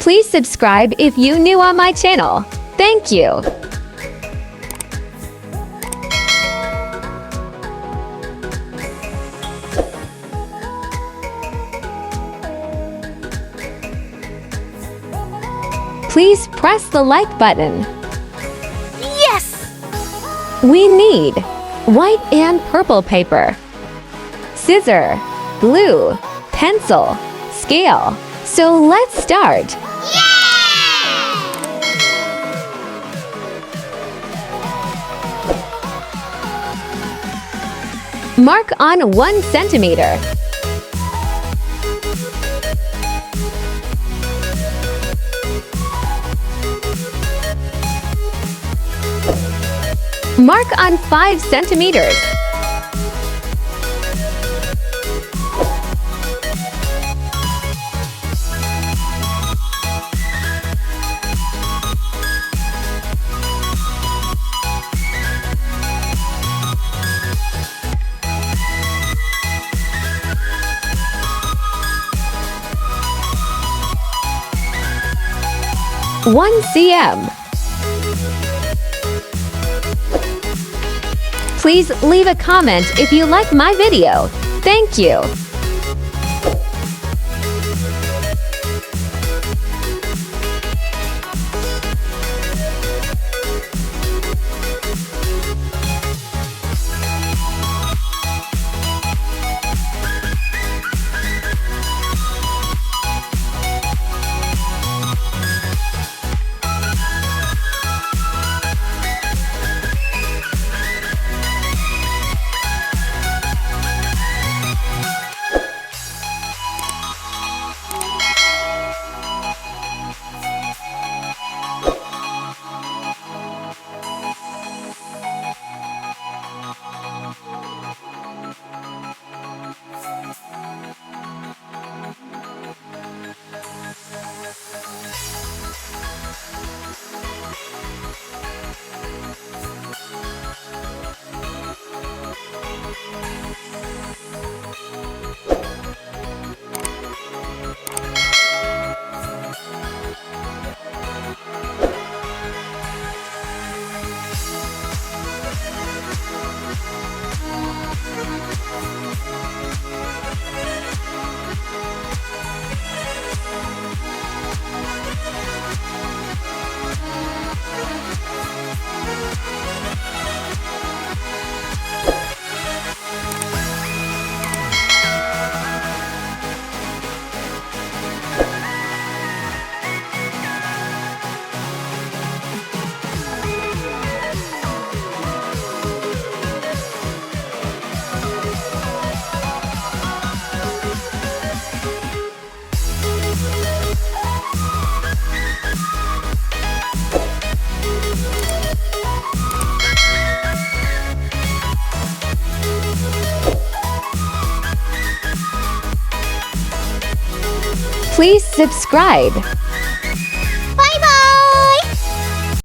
Please subscribe if you're new on my channel. Thank you. Please press the like button. Yes! We need white and purple paper, scissor, glue, pencil, scale. So let's start. Mark on 1 centimeter. Mark on 5 centimeters. One cm. Please leave a comment if you like my video. Thank you. Please subscribe.